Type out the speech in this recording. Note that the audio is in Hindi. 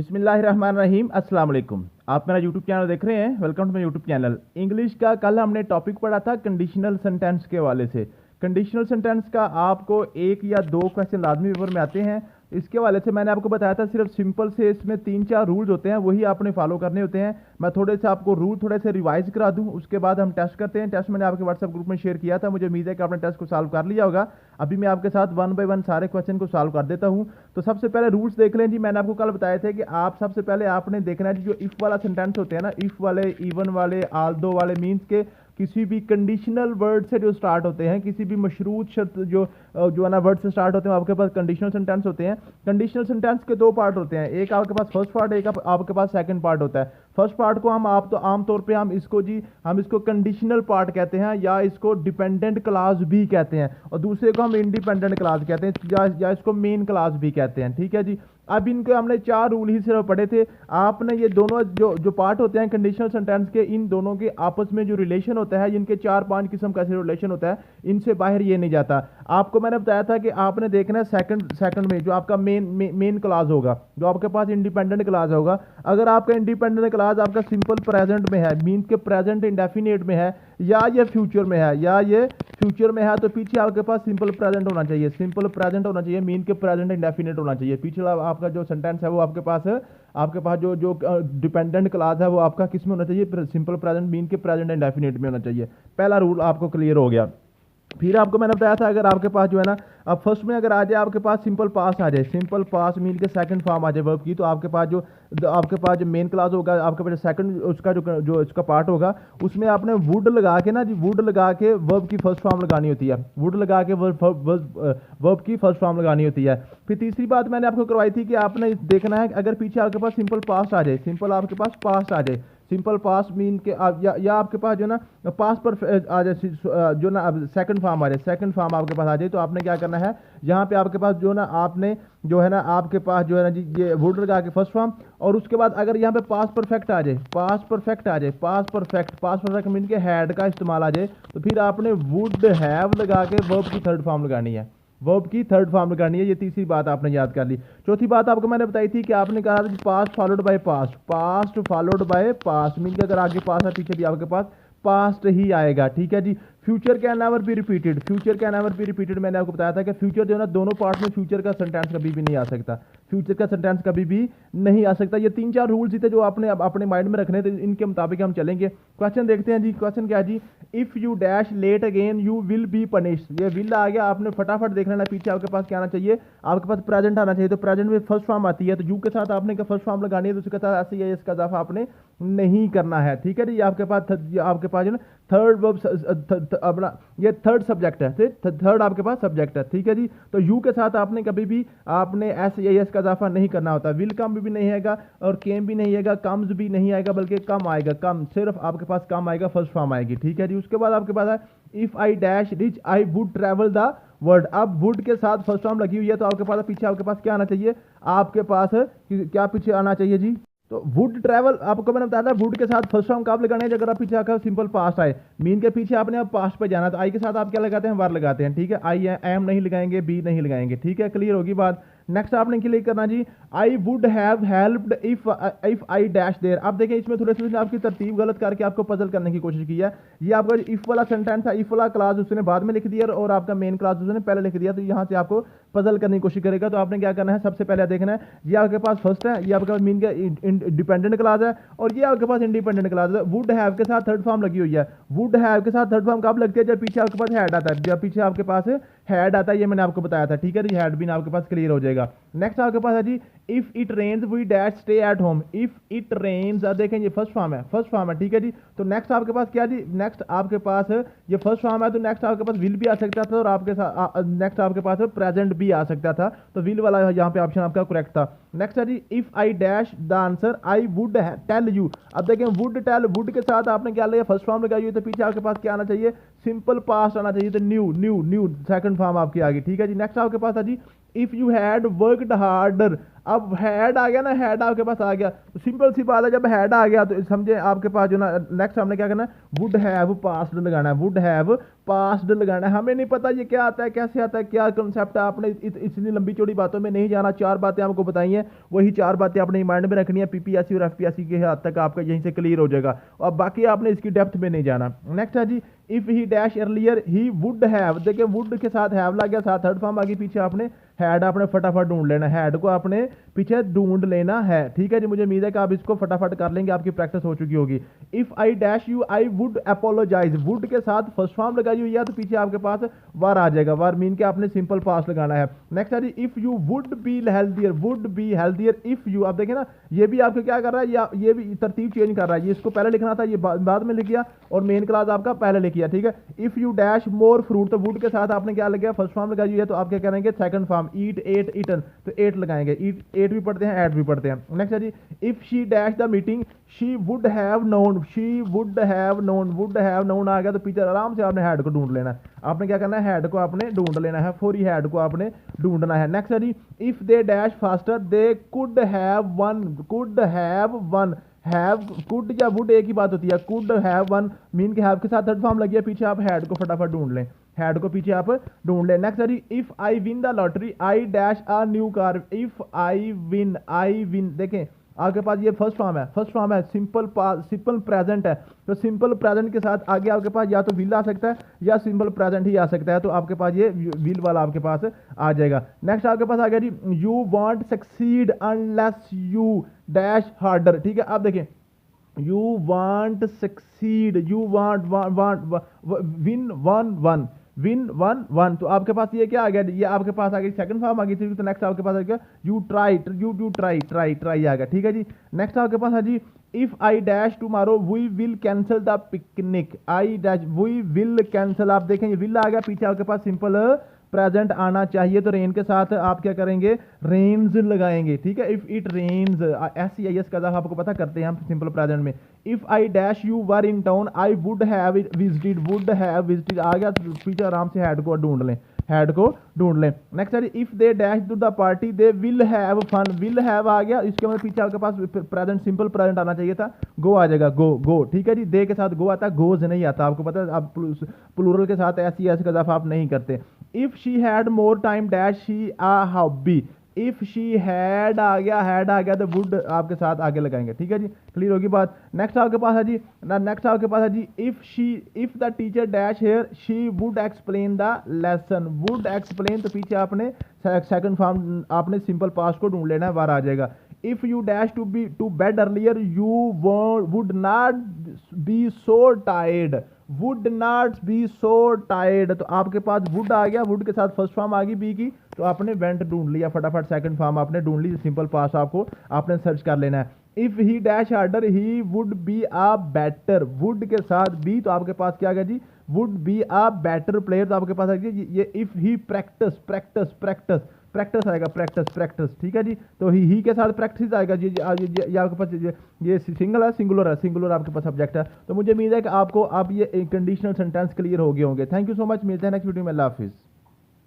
बिस्मिल्लाहिर्रहमानिर्रहीम अस्सलाम वालेकुम। आप मेरा यूट्यूब चैनल देख रहे हैं, welcome to my YouTube channel. English का कल हमने टॉपिक पढ़ा था कंडीशनल सेंटेंस के हवाले से। कंडीशनल सेंटेंस का आपको एक या दो क्वेश्चन लाजमी पेपर में आते हैं। इसके हवाले से मैंने आपको बताया था सिर्फ सिंपल से इसमें 3-4 रूल्स होते हैं, वही आपने फॉलो करने होते हैं। मैं थोड़े से आपको रूल थोड़े से रिवाइज करा दूं, उसके बाद हम टेस्ट करते हैं। टेस्ट मैंने आपके व्हाट्सएप ग्रुप में शेयर किया था, मुझे उम्मीद है कि आपने टेस्ट को सॉल्व कर लिया होगा। अभी मैं आपके साथ 1 बाय 1 सारे क्वेश्चन को सॉल्व कर देता हूं। तो सबसे पहले रूल्स देख लें जी। मैंने आपको कल बताया था कि आप सबसे पहले आपने देखना है जो इफ वाला सेंटेंस होते हैं ना, इफ वाले, इवन वाले, आल्दो वाले, मीन्स के किसी भी कंडीशनल वर्ड से जो स्टार्ट होते हैं, किसी भी मशरूत शर्त जो है ना वर्ड से स्टार्ट होते हैं, आपके पास कंडीशनल सेंटेंस होते हैं। कंडीशनल सेंटेंस के दो पार्ट होते हैं, एक आपके पास फर्स्ट पार्ट, एक आपके पास सेकंड पार्ट होता है। फर्स्ट पार्ट को हम आप तो आमतौर पे हम इसको कंडीशनल पार्ट कहते हैं, या इसको डिपेंडेंट क्लास भी कहते हैं, और दूसरे को हम इंडिपेंडेंट क्लास कहते हैं, या इसको मेन क्लास भी कहते हैं। ठीक है जी। अब इनको हमने 4 रूल ही सिर्फ पढ़े थे। आपने ये दोनों जो पार्ट होते हैं कंडीशनल सेंटेंस के, इन दोनों के आपस में जो रिलेशन होता है, इनके 4-5 किस्म का रिलेशन होता है, इनसे बाहर ये नहीं जाता। आपको मैंने बताया था कि आपने देखना है सेकंड में जो आपका मेन क्लास होगा, जो आपके पास इंडिपेंडेंट क्लास होगा। अगर आपका इंडिपेंडेंट क्लास आपका सिंपल प्रेजेंट में है, मीन के प्रेजेंट इंडेफिनिट में है, या ये फ्यूचर में है, तो पीछे आपके पास सिंपल प्रेजेंट होना चाहिए, मीन के प्रेजेंट इंडेफिनिट होना चाहिए। पिछला आपका जो सेंटेंस है वो आपके पास जो डिपेंडेंट क्लास है वो आपका किस में होना चाहिए, सिंपल प्रेजेंट, मीन के प्रेजेंट इंडेफिनिट में होना चाहिए। पहला रूल आपको क्लियर हो गया। फिर आपको मैंने बताया था अगर आपके पास जो है ना, अब फर्स्ट में अगर आ जाए आपके पास सिंपल पास आ जाए, सिंपल पास मीन के सेकंड फॉर्म आ जाए वर्ब की, तो आपके पास जो मेन क्लास होगा, आपके पास सेकंड उसका जो इसका पार्ट होगा, उसमें आपने वुड लगा के ना जी, वुड लगा के वर्ब की फर्स्ट फॉर्म लगानी होती है, वुड लगा के वर्ब की फर्स्ट फॉर्म लगानी होती है। फिर तीसरी बात मैंने आपको करवाई थी कि आपने देखना है अगर पीछे आपके पास सिंपल पास्ट आ जाए, आपके पास पास्ट आ जाए, सिंपल पास्ट मीन के या आपके पास जो ना पास्ट पर आ जाए, जो ना अब सेकंड फॉर्म आ जाए, सेकंड फॉर्म आपके पास आ जाए, तो आपने क्या करना है, यहाँ पे आपके पास जो ना आपने जो है ना आपके पास जो है ना जी ये वुड लगा के फर्स्ट फॉर्म, और उसके बाद अगर यहाँ पे पास्ट परफेक्ट आ जाए, पास्ट परफेक्ट मीन के हैड का इस्तेमाल आ जाए, तो फिर आपने वुड हैव लगा के वर्ब की थर्ड फॉर्म लगानी है, ये तीसरी बात आपने याद कर ली। चौथी बात आपको मैंने बताई थी कि आपने कहा था past followed by past mean के अगर आगे पास है पीछे भी आपके पास पास्ट ही आएगा। ठीक है जी। Future can never be repeated, मैंने आपको बताया था कि फ्यूचर जो है ना दोनों पार्ट में फ्यूचर का सेंटेंस कभी भी नहीं आ सकता, ये 3-4 रूल्स ही थे जो आपने अब अपने माइंड में रखने थे, इनके मुताबिक हम चलेंगे। क्वेश्चन देखते हैं जी। क्वेश्चन क्या है जी, if you dash late again you will be punished. ये विल आ गया, आपने फटाफट देख लेना पीछे आपके पास क्या आना चाहिए, आपके पास प्रेजेंट आना चाहिए, तो प्रेजेंट में फर्स्ट फॉर्म आती है, तो यू के साथ आपने फर्स्ट फॉर्म लगानी है, तो उसके साथ ऐसे ही इसका इजाफा आपने नहीं करना है। ठीक है जी। आपके पास जो ना थर्ड वर्ब अपना ये थर्ड सब्जेक्ट है, थर्ड आपके पास सब्जेक्ट है। ठीक है जी। तो यू के साथ आपने कभी भी आपने एस का इजाफा नहीं करना होता। विल कम भी नहीं आएगा और केम भी नहीं आएगा, कम्स भी नहीं आएगा, बल्कि कम आएगा, कम सिर्फ आपके पास कम आएगा, फर्स्ट फॉर्म आएगी। ठीक है जी। उसके बाद आपके पास है if I dash rich I would travel the world. अब वुड के साथ फर्स्ट फॉर्म लगी हुई है, तो आपके पास पीछे आपके पास क्या आना चाहिए, आपके पास क्या पीछे आना चाहिए जी, तो वुड ट्रैवल। आपको मैंने बताया था वुड के साथ फर्स्ट फॉर्म कब लगाने हैं, अगर आप पीछे आकर सिंपल पास्ट आए, मीन के पीछे आपने अब पास्ट पे जाना, तो आई के साथ आप क्या लगाते हैं, वर लगाते हैं। ठीक है। आई एम नहीं लगाएंगे, बी नहीं लगाएंगे। ठीक है। क्लियर होगी बात। नेक्स्ट आपने क्लियर करना जी, I would have helped if I dash there. अब देखिए इसमें थोड़े से आपकी तरतीब गलत करके आपको पजल करने की कोशिश की है। ये आपका इफ वाला सेंटेंस है, इफ वाला क्लास उसने बाद में लिख दिया और आपका मेन क्लास उसने पहले लिख दिया, तो यहाँ से आपको पजल करने की कोशिश करेगा। तो आपने क्या करना है, सबसे पहले देखना है ये आपके पास फर्स्ट है, ये आपके पास मीन का डिपेंडेंट क्लास है, और ये आपके पास इंडिपेंडेंट क्लास है। वुड हैव के साथ थर्ड फॉर्म लगी हुई है। वुड हैव के साथ थर्ड फॉर्म कब लगती है, जब पीछे आपके पास हैड आता है, जब पीछे आपके पास हैड आता है, ये मैंने आपको बताया था। ठीक है जी। हैड भी आपके पास क्लियर हो जाएगा। नेक्स्ट आपके पास है जी, if it rains we dash stay at home. If it rains, अब देखें ये फर्स्ट फॉर्म है। ठीक है जी। तो नेक्स्ट आपके पास क्या जी, नेक्स्ट आपके पास ये फर्स्ट फॉर्म है, तो नेक्स्ट आपके पास विल भी आ सकता था, और आपके साथ नेक्स्ट आपके पास प्रेजेंट भी आ सकता था, तो विल वाला यहाँ पे ऑप्शन आपका करेक्ट था। नेक्स्ट है जी, if I dash the answer I would tell you. अब देखें वुड टेल, वुड के साथ आपने क्या लिया, फर्स्ट फॉर्म लगाई हुई, तो पीछे आपके पास क्या आना चाहिए, सिंपल पास्ट आना चाहिए, तो न्यू सेकंड फॉर्म आपकी आ गई। ठीक है जी। नेक्स्ट आपके पास है जी, if you had worked harder. अब हैड आ गया ना, हैड आपके पास आ गया तो सिंपल सी बात है, जब हैड आ गया तो समझे आपके पास जो ना नेक्स्ट हमने क्या करना है, वुड हैव पास्ड लगाना है, वुड हैव पास्ड लगाना है। हमें नहीं पता ये क्या आता है, कैसे आता है, क्या कंसेप्ट है, आपने इतनी लंबी चौड़ी बातों में नहीं जाना, 4 बातें आपको बताई हैं, वही 4 बातें आपने माइंड में रखनी है, पीपीएससी और एफपीएससी के हद तक आपका यहीं से क्लियर हो जाएगा, और बाकी आपने इसकी डेप्थ में नहीं जाना। नेक्स्ट है जी, if he dash earlier he would have, देखिए वुड के साथ हैव लग गया, साथ थर्ड फॉर्म आगे, पीछे आपने हैड आपने फटाफट ढूंढ लेना, हैड को आपने पीछे ढूंढ लेना है, ठीक है जी। मुझे उम्मीद है कि आप इसको फटाफट कर लेंगे, आपकी प्रैक्टिस हो चुकी होगी। If I dash you I would apologize, would के साथ फर्स्ट फॉर्म लगाई हुई है तो पीछे आपके पास वार आ जाएगा, वार मीन के आपने सिंपल पास लगाना है। नेक्स्ट है जी, if you would be healthier, would be healthier if you, आप देखें ना ये भी आपके क्या कर रहा है, ये भी तरतीब चेंज कर रहा है, ये इसको पहले लिखना था, ये बाद में लिख गया, और मेन क्लास आपका पहले लिखिया, ठीक है। If you dash more fruit, तो वुड के साथ आपने क्या लगा, फर्स्ट फॉर्म लगाई हुई है तो आप क्या करेंगे, second form, eat ate eaten, तो एट लगाएंगे, एट भी पढ़ते हैं, एट भी पढ़ते हैं। नेक्स्ट है जी, if she dash the meeting she would have known, she would have known, would have known आ गया तो पीछे आराम से आपने हैड को ढूंढ लेना है, आपने क्या करना है, हैड को आपने ढूंढ लेना है, फौरी हैड को आपने ढूंढना है। नेक्स्ट है जी, if they dash faster they could have won, could have won, have could या वुड एक ही बात होती है, कुड हैव वन मीन के हैव के साथ थर्ड फॉर्म लगी है, पीछे आप हैड को फटाफट ढूंढ लें, हैड को पीछे आप ढूंढ लें। नेक्स्ट है जी, if I win the lottery I dash a new car, if I win, देखें आपके पास ये फर्स्ट फॉर्म है, सिंपल प्रेजेंट है, तो सिंपल प्रेजेंट के साथ आगे आपके पास या तो विल आ सकता है या सिंपल प्रेजेंट ही आ सकता है, तो आपके पास ये विल वाला आपके पास आ जाएगा। नेक्स्ट आपके पास आ गया जी, you want succeed unless you dash harder, ठीक है। आप देखें, you want succeed, you want win won, तो आपके पास ये क्या आ गया, ये आपके पास आ गई सेकंड फॉर्म आ गई थी, तो नेक्स्ट आपके पास आ गया यू ट्राई आ गया, ठीक है जी। नेक्स्ट आपके पास है जी, if I dash tomorrow we will cancel the picnic, I dash we will cancel, आप देखें ये विल आ गया, पीछे आपके पास सिंपल प्रेजेंट आना चाहिए, तो रेन के साथ आप क्या करेंगे, रेन्स लगाएंगे, ठीक है। इफ इट रेन्स, SCIS का आपको पता करते हैं हम सिंपल प्रेजेंट में। If I dash you were in town I would have visited आ गया, तो पीछे आराम से हैड को ढूंढ लें, हैड को ढूंढ लें। नेक्स्ट है if they dash to the party they will have fun, will have आ गया, इसके मतलब पीछे आपके पास प्रेजेंट सिंपल प्रेजेंट आना चाहिए था, गो आ जाएगा, गो, ठीक है जी। दे के साथ गो आता है, गोज नहीं आता, आपको पता है आप प्लूरल के साथ SCIS का इजाफा आप नहीं करते। If she had more time dash she a hobby, if she had आ गया तो वुड आपके साथ आगे लगाएंगे, ठीक है जी, क्लियर होगी बात। नेक्स्ट आपके पास है जी, if the teacher dash here she would explain the lesson, would explain, तो पीछे आपने सेकंड फॉर्म आपने सिंपल पास्ट को ढूंढ लेना है, बार आ जाएगा। If you dash to bed earlier you would not be so tired, would not be so tired, तो आपके पास वुड आ गया, वुड के साथ फर्स्ट फॉर्म आ गई बी की, तो आपने वेंट ढूंढ लिया, फटाफट सेकंड फॉर्म आपने ढूंढ ली, सिंपल पास आपको आपने सर्च कर लेना है। If he dash harder he would be a better, would के साथ बी, तो आपके पास क्या आ गया जी, would be a better player, तो आपके पास आ गया ये इफ ही प्रैक्टिस आएगा, प्रैक्टिस, ठीक है जी। तो ही के साथ प्रैक्टिस आएगा जी, ये आपके पास ये सिंगुलर आपके पास सब्जेक्ट है। तो मुझे उम्मीद है कि आपको आप ये कंडीशनल सेंटेंस क्लियर हो गए होंगे। थैंक यू सो मच, मिलते हैं नेक्स्ट वीडियो में, अल्लाह हाफिज़।